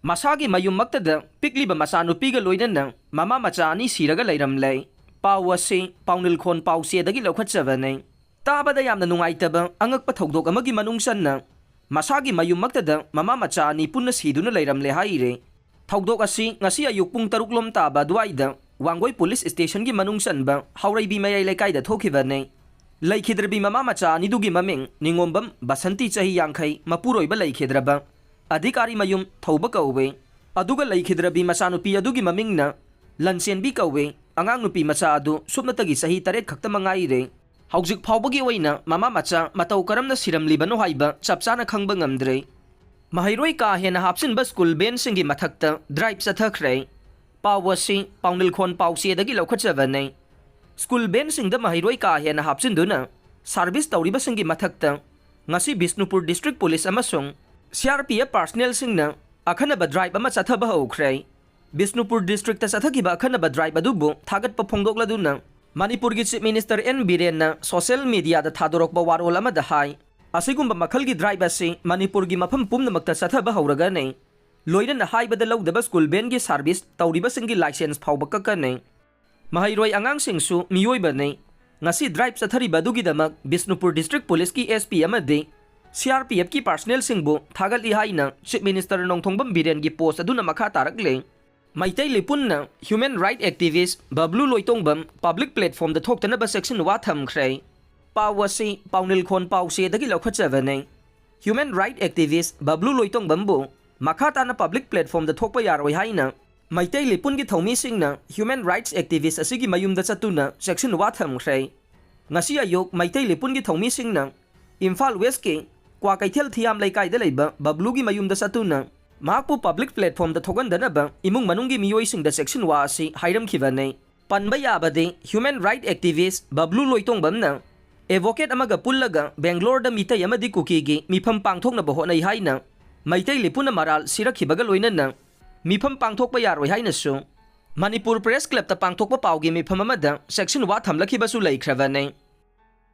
Masagi Mayummaktada Pikliba Masa Nupiga Loinana Mama-Macha ani Siraga Leiramle Pau asi Paunil Khon Pau Siadagi Lokhatsavane Tabada Yamna Nungaitaba Angakpa Thogdok Amagi Manungsanna Masagi Mayummaktada Mama-Macha ani Punna Siduna Leiramle Haire Thogdok asi ngasi ayuk pung taruklom taba duaida Wangoi Police Station gi manungsanba Hauraibi Mayai Lekaida Thokivane Laikhidrabi Mama-Macha ani dugi maming Ningombam Basanti Chahi Yankai Mapuroiba Laikhidraba Adhikari Mayum Thauba Kauwe Aduga Laikhidrabi Masanupi Adugi Mamingna Lansenbi Kauwe Angang Nupi Macha Adu Subnatagi Sahi Taret Khaktamangaire Haujik Paubagi Waina Mama-Macha Matau Karamna Siramli Bano Haiba Chapsana Khangba Ngamdre Maheiroi ka Henna Hapchinba School Vansingi Mathakta Drive Chathakhre Pawasi Paunil Khon Pausiadagi Lokhatsavane School Vansingda Maheiroi ka Henna Hapchinduna Service Tauribasingi Mathakta Ngasi Bisnupur District Police amasung CRPF personnel singna Akhanaba drive ama chathaba hokre Bisnupur District ta chathakiba akhanaba drive adubu thagatpa phongdokladuna Manipur gi Chief Minister N Biren na social media da thadorokba warol amada hai asigumba makhalgi drive asi Manipur gi mafam pumnamakta chathaba horaga nei Loinana haibada lawdaba school ban gi service tauriba singi license phawba ka nei Maheiroi angang singsu miyoiba nei ngasi drive chathariba dugidamak Bisnupur District Police ki SP amade CRPF की personnel सिंगबो थागल इहाइना Chief Minister Nongthombam Biren की post अदुना मखा तारकले मैतै लिपुन्ना Human Right Activist Babloo Loitongbam public platform द थोक्तनबा section वा थमख्रे पावसी पाउनिल खोन पाउसे दगी लौखचवने Human Right Activist बबलू लोइतोंबमबो मखा ताना public platform द थोकपा यारोय हाइना मैतै लिपुन की थौमी सिंगना Human Rights Activist असिगी मयुमदा चतुना section वा थमख्रे ngasi ayok मैतै लिपुन की थौमी सिंगना Imphal West के Kwa Kaithel Thiam Laikai Delaiba, Bablugi Mayum the Satuna, Mapu public platform the Togan Danaba, Imung Manungi Mioising the section wasi, Hiram Kivane, Panbayabade, human right activist, Bablu Loitong Bamna, Evocate Amaga Pullaga, Bangalore the Mita Yamadi Kukigi, Mipam Pangtong Bohona Haina, Maite Lipuna Maral, Sirakibaga Loinana, Mipam Pangtok Bayaro Hainasu, Manipur Press Club the Pangtok Paugi Mipamada, section Watam Lakibasu Lake Cravane.